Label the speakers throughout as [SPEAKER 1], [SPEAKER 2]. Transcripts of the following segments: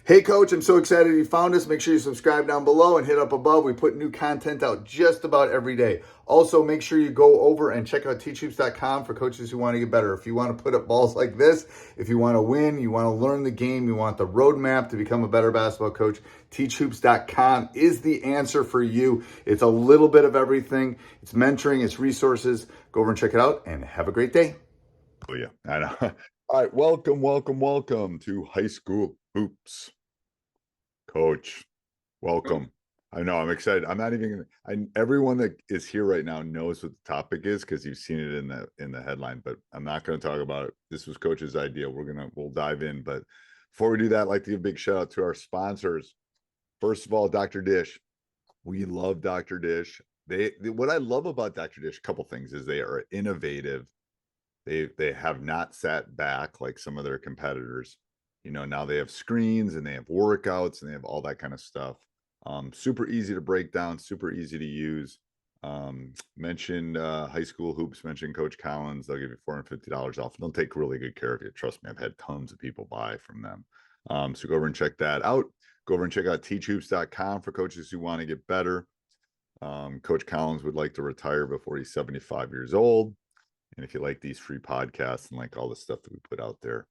[SPEAKER 1] Hey, Coach, I'm so excited you found us. Make sure you subscribe down below and hit up above. We put new content out just about every day. Also, make sure you go over and check out Teachhoops.com for coaches who want to get better. If you want to put up balls like this, if you want to win, you want to learn the game, you want the roadmap to become a better basketball coach, Teachhoops.com is the answer for you. It's a little bit of everything. It's mentoring, it's resources. Go over and check it out and have a great day.
[SPEAKER 2] Oh, yeah, I know. All right, welcome to High School Hoops. Coach, welcome. I know, I'm excited. I'm not even gonna, everyone that is here right now knows what the topic is because you've seen it in the headline, but I'm not going to talk about it. This was Coach's idea. We'll dive in, but before we do that, I'd like to give a big shout out to our sponsors. First of all, Dr. Dish. We love Dr. Dish. What I love about Dr. Dish, a couple things, is they are innovative. They have not sat back like some of their competitors. Now they have screens and they have workouts and they have all that kind of stuff. Super easy to break down, super easy to use. Mention High School Hoops, mention Coach Collins. They'll give you $450 off. They'll take really good care of you. Trust me, I've had tons of people buy from them. So go over and check that out. Go over and check out teachhoops.com for coaches who want to get better. Coach Collins would like to retire before he's 75 years old. And if you like these free podcasts and like all the stuff that we put out there,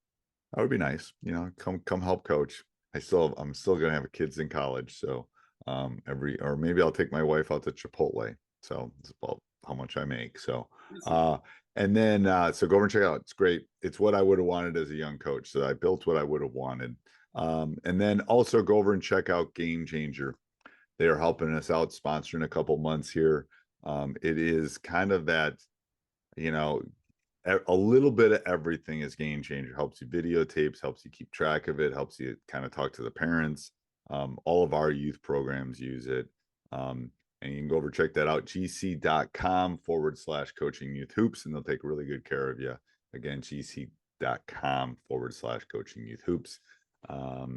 [SPEAKER 2] that would be nice. Come help Coach. I'm still gonna have kids in college, so or maybe I'll take my wife out to Chipotle. So it's about how much I make. So and then so go over and check it out. It's great. It's what I would have wanted as a young coach. So I built what I would have wanted. And then also go over and check out Game Changer. They are helping us out, sponsoring a couple months here. It is kind of that, a little bit of everything is Game Changer. Helps you videotapes, helps you keep track of it, helps you kind of talk to the parents. All of our youth programs use it. And you can go over, check that out, gc.com/coaching youth hoops, and they'll take really good care of you. Again, gc.com/coaching youth hoops. All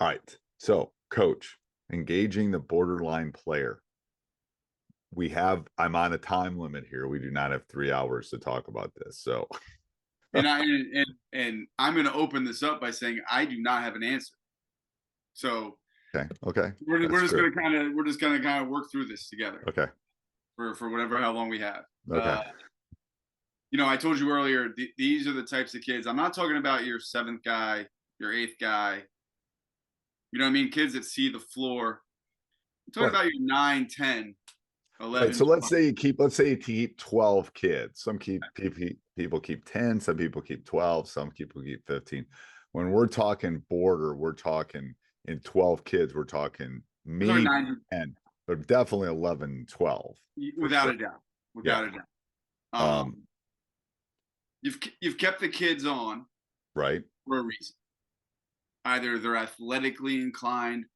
[SPEAKER 2] right. So, Coach, engaging the borderline player. I'm on a time limit here. We do not have 3 hours to talk about this. So
[SPEAKER 3] and I'm going to open this up by saying I do not have an answer. So
[SPEAKER 2] okay.
[SPEAKER 3] We're just going to kind of work through this together.
[SPEAKER 2] Okay.
[SPEAKER 3] For how long we have.
[SPEAKER 2] Okay.
[SPEAKER 3] I told you earlier, these are the types of kids. I'm not talking about your 7th guy, your 8th guy. You know what I mean? Kids that see the floor. I'm talking about your 9, 10, 11.
[SPEAKER 2] Right, so let's say you keep 12 kids. Some people keep 10, some people keep 12, some people keep 15. When we're talking border, we're talking in 12 kids, we're talking maybe 10, but definitely 11, 12.
[SPEAKER 3] Without a doubt. Without a doubt. You've kept the kids on,
[SPEAKER 2] right,
[SPEAKER 3] for a reason. Either they're athletically inclined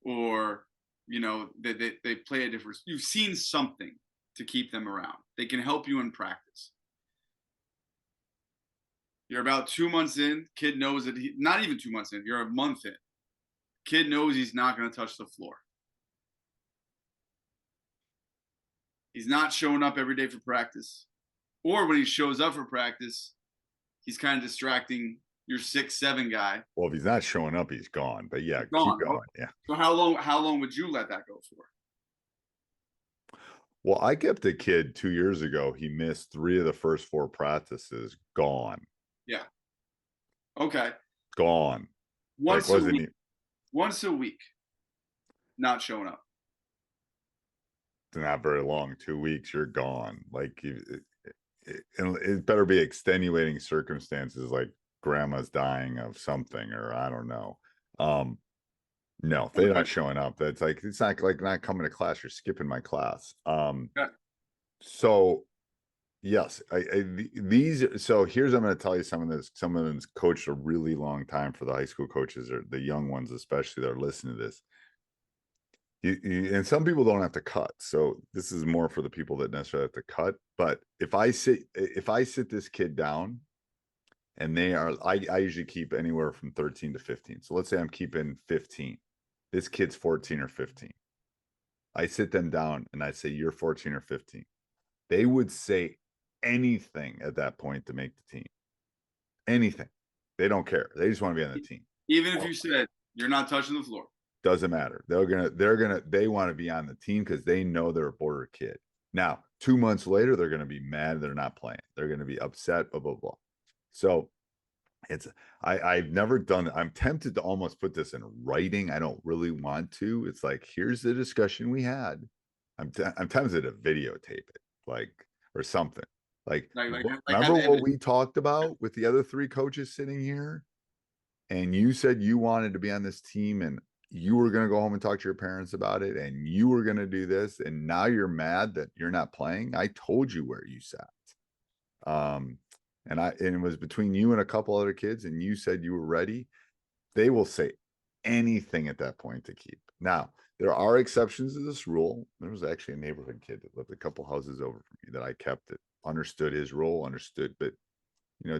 [SPEAKER 3] or they play a difference. You've seen something to keep them around. They can help you in practice. You're about 2 months in. Kid knows that not even 2 months in. You're a month in. Kid knows he's not going to touch the floor. He's not showing up every day for practice. Or when he shows up for practice, he's kind of distracting your 6, 7 guy.
[SPEAKER 2] Well, if he's not showing up, he's gone. But yeah, keep going. Yeah.
[SPEAKER 3] So how long would you let that go for?
[SPEAKER 2] Well, I kept a kid 2 years ago. He missed 3 of the first 4 practices. Gone.
[SPEAKER 3] Yeah. Okay.
[SPEAKER 2] Gone.
[SPEAKER 3] Once a week. Not showing up.
[SPEAKER 2] It's not very long. 2 weeks, you're gone. Like it better be extenuating circumstances, like grandma's dying of something, or I don't know. No, if they're not showing up, that's like, it's not like not coming to class, you're skipping my class. So yes, so here's, I'm going to tell you some of them coached a really long time for the high school coaches, or the young ones especially that are listening to this. And some people don't have to cut, so this is more for the people that necessarily have to cut. But if I sit this kid down, and I usually keep anywhere from 13 to 15. So let's say I'm keeping 15. This kid's 14 or 15. I sit them down and I say, you're 14 or 15. They would say anything at that point to make the team. Anything. They don't care. They just want to be on the team.
[SPEAKER 3] Even if you said, You're not touching the floor.
[SPEAKER 2] Doesn't matter. They want to be on the team because they know they're a border kid. Now, 2 months later, they're going to be mad they're not playing. They're going to be upset, blah, blah, blah. So I've never done it. I'm tempted to almost put this in writing. I don't really want to. It's like, here's the discussion we had. I'm tempted to videotape it, like, or something. Remember what we talked about with the other 3 coaches sitting here? And you said you wanted to be on this team and you were going to go home and talk to your parents about it and you were going to do this. And now you're mad that you're not playing. I told you where you sat. And it was between you and a couple other kids and you said you were ready. They will say anything at that point to keep. Now, there are exceptions to this rule. There was actually a neighborhood kid that lived a couple houses over from me that I kept it, understood his role, but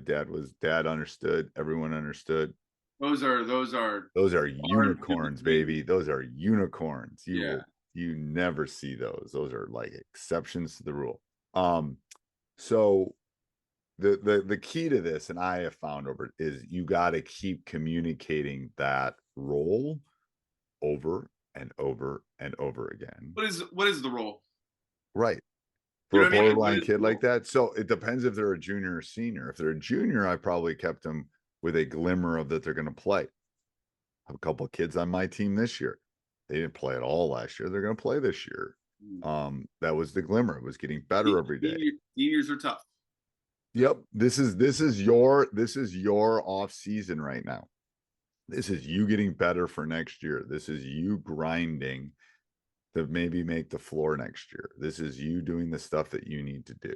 [SPEAKER 2] dad understood, everyone understood.
[SPEAKER 3] Those are
[SPEAKER 2] unicorns, baby. Those are unicorns. You never see those. Those are like exceptions to the rule. So the key to this, and I have found is you got to keep communicating that role over and over and over again.
[SPEAKER 3] What is the role?
[SPEAKER 2] Right. For a borderline kid like that. So it depends if they're a junior or senior. If they're a junior, I probably kept them with a glimmer of that they're going to play. I have a couple of kids on my team this year. They didn't play at all last year. They're going to play this year. That was the glimmer. It was getting better every day.
[SPEAKER 3] Seniors are tough.
[SPEAKER 2] Yep. This is your off season right now. This is you getting better for next year. This is you grinding to maybe make the floor next year. This is you doing the stuff that you need to do.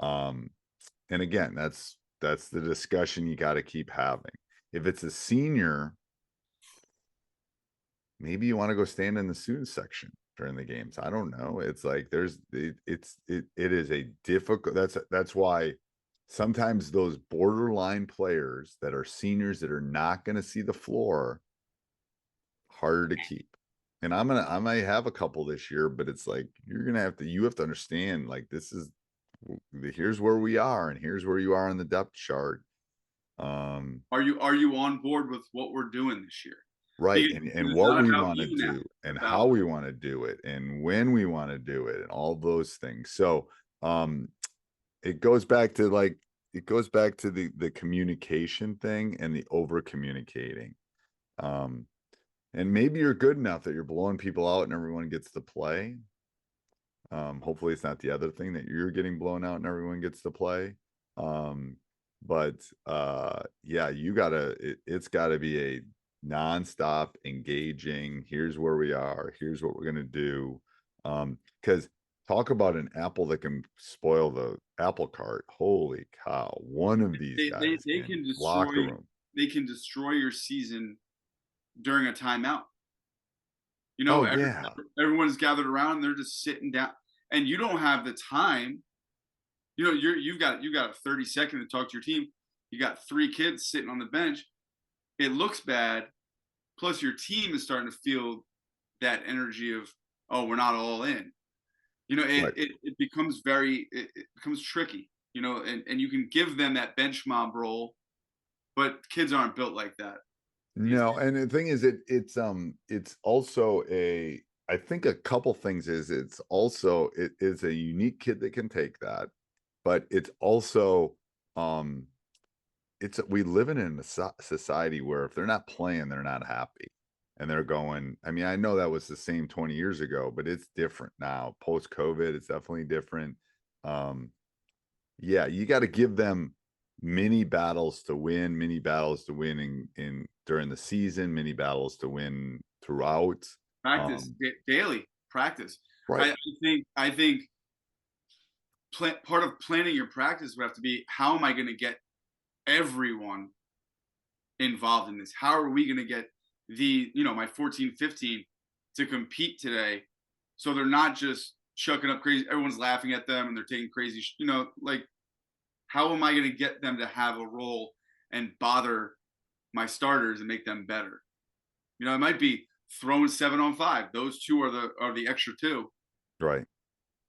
[SPEAKER 2] And again, that's the discussion you got to keep having. If it's a senior, maybe you want to go stand in the student section during the games. I don't know. It's like it is a difficult. That's why sometimes those borderline players that are seniors that are not going to see the floor, harder to keep. And I might have a couple this year, but it's like you have to understand, like, here's where we are and here's where you are on the depth chart.
[SPEAKER 3] Are you on board with what we're doing this year?
[SPEAKER 2] Right. And what we want to do and how we want to do it and when we want to do it and all those things. So it goes back to the communication thing and the over communicating. And maybe you're good enough that you're blowing people out and everyone gets to play. Hopefully it's not the other thing that you're getting blown out and everyone gets to play. But yeah, it's gotta be a nonstop engaging. Here's where we are. Here's what we're going to do. Because talk about an apple that can spoil the apple cart. Holy cow. One of these guys
[SPEAKER 3] they can destroy, they can destroy your season during a timeout. Everyone's gathered around and they're just sitting down and you don't have the time. You've got a 30 second to talk to your team. You got 3 kids sitting on the bench. It looks bad. Plus your team is starting to feel that energy of, oh, we're not all in. It becomes it becomes tricky, and you can give them that bench mob role, but kids aren't built like that.
[SPEAKER 2] No, and the thing is, it's also I think a couple things is it is a unique kid that can take that, but it's also we live in a society where if they're not playing, they're not happy, and they're going. I mean, I know that was the same 20 years ago, but it's different now. Post COVID, it's definitely different. Yeah, you got to give them mini battles to win in during the season, mini battles to win throughout.
[SPEAKER 3] Practice daily practice.
[SPEAKER 2] Right.
[SPEAKER 3] I think part of planning your practice would have to be, how am I going to get everyone involved in this? How are we going to get my 14, 15 to compete today? So they're not just chucking up crazy. Everyone's laughing at them and they're taking crazy, how am I going to get them to have a role and bother my starters and make them better? It might be throwing 7-on-5. Those 2 are the extra 2.
[SPEAKER 2] Right.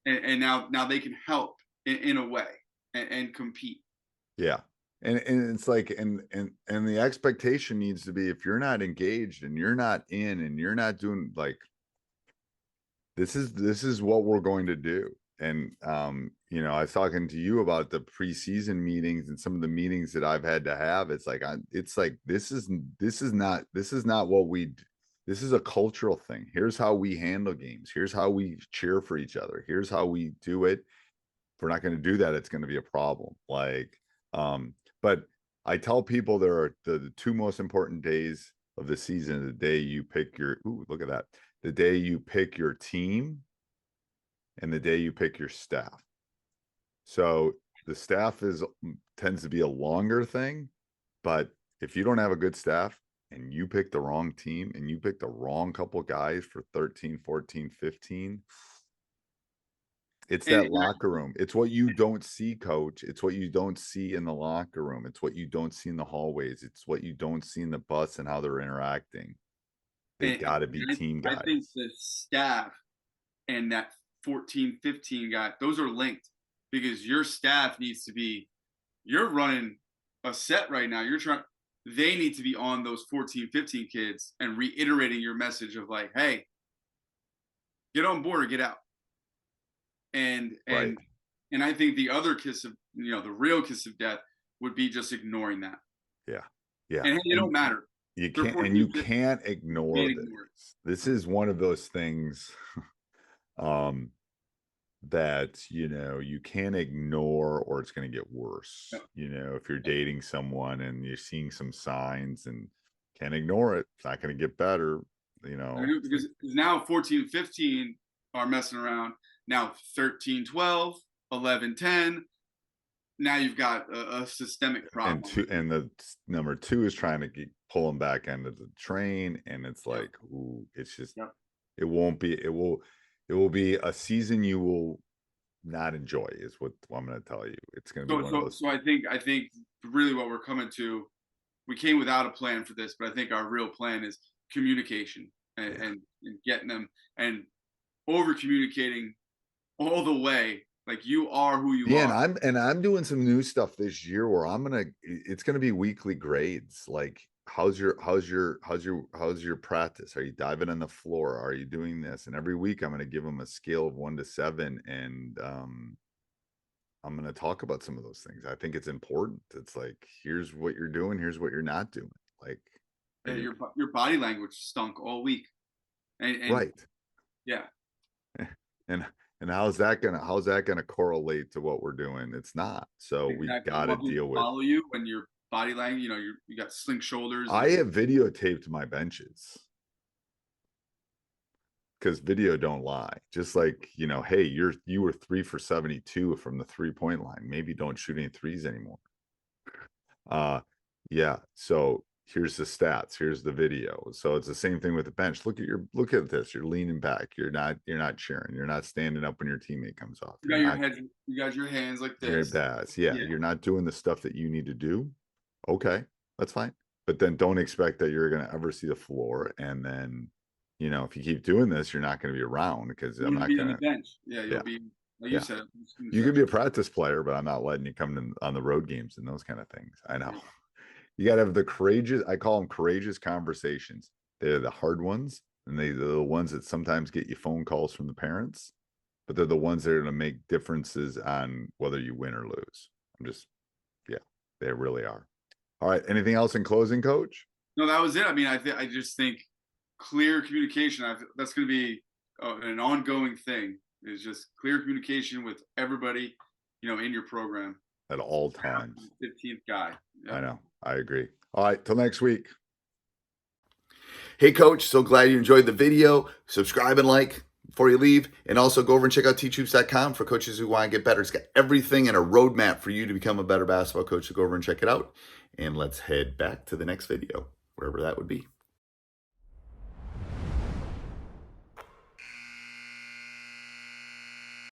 [SPEAKER 3] And now they can help in a way and compete.
[SPEAKER 2] Yeah. And it's like, and the expectation needs to be, if you're not engaged and you're not in and you're not doing, like, this is what we're going to do. And you know, I was talking to you about the preseason meetings and some of the meetings that I've had to have. It's like, this is not what this is a cultural thing. Here's how we handle games. Here's how we cheer for each other. Here's how we do it. If we're not going to do that, it's going to be a problem. Like, but I tell people there are the two most important days of the season: the day you pick your, ooh, look at that, the day you pick your team, and the day you pick your staff. So the staff tends to be a longer thing, but if you don't have a good staff and you pick the wrong team and you pick the wrong couple guys for 13, 14, 15, it's that locker room. It's what you don't see, coach. It's what you don't see in the locker room. It's what you don't see in the hallways. It's what you don't see in the bus and how they're interacting. They got to be team guys.
[SPEAKER 3] I think the staff and that 14, 15 guy, those are linked, because your staff needs to be, you're running a set right now. They need to be on those 14, 15 kids and reiterating your message of like, hey, get on board or get out. And I think the other kiss of, the real kiss of death would be just ignoring that.
[SPEAKER 2] Yeah. Yeah.
[SPEAKER 3] And it don't matter.
[SPEAKER 2] You can't, and you can't ignore this. This is one of those things that, you can't ignore, or it's going to get worse. Yeah. If you're dating someone and you're seeing some signs, and can't ignore it, it's not going to get better,
[SPEAKER 3] because now 14, 15 are messing around. Now 13, 12, 11, 10. Now you've got a systemic problem.
[SPEAKER 2] And the number 2 is trying to pull them back into the train, and it's like, ooh, it's just, it won't be. It will be a season you will not enjoy, is what I'm going to tell you. It's going to be one of those.
[SPEAKER 3] So I think really what we're coming to, we came without a plan for this, but I think our real plan is communication and getting them and over communicating all the way. Like, you are who you are.
[SPEAKER 2] And I'm doing some new stuff this year where it's gonna be weekly grades. Like, how's your practice? Are you diving on the floor? Are you doing this? And every week I'm gonna give them a scale of 1 to 7, and I'm gonna talk about some of those things. I think it's important. It's like, here's what you're doing, here's what you're not doing. Like,
[SPEAKER 3] your body language stunk all week. And
[SPEAKER 2] right.
[SPEAKER 3] Yeah.
[SPEAKER 2] And how's that gonna correlate to what we're doing? It's not. So we got to deal with.
[SPEAKER 3] Follow you when your body language. You got slink shoulders.
[SPEAKER 2] I have videotaped my benches, because video don't lie. Just like, hey, you were 3 for 72 from the 3-point line. Maybe don't shoot any threes anymore. Yeah. So here's the stats, here's the video. So it's the same thing with the bench. Look at this. You're leaning back. You're not cheering. You're not standing up when your teammate comes off.
[SPEAKER 3] You got your hands like this.
[SPEAKER 2] Yeah. You're not doing the stuff that you need to do. Okay, that's fine. But then don't expect that you're going to ever see the floor. And then, if you keep doing this, you're not going to be around, because I'm not going to
[SPEAKER 3] bench. Yeah, you'll be, like you said.
[SPEAKER 2] You could be a practice player, but I'm not letting you come on the road games and those kind of things. I know. You got to have the courageous, I call them courageous conversations. They're the hard ones, and they're the ones that sometimes get you phone calls from the parents, but they're the ones that are going to make differences on whether you win or lose. They really are. All right. Anything else in closing, Coach?
[SPEAKER 3] No, that was it. I mean, I just think clear communication. That's going to be an ongoing thing. Is just clear communication with everybody, in your program
[SPEAKER 2] at all times.
[SPEAKER 3] 15th guy.
[SPEAKER 2] I know. I agree. All right. Till next week.
[SPEAKER 1] Hey, Coach. So glad you enjoyed the video. Subscribe and like before you leave. And also go over and check out teachhoops.com for coaches who want to get better. It's got everything and a roadmap for you to become a better basketball coach. So go over and check it out. And let's head back to the next video, wherever that would be.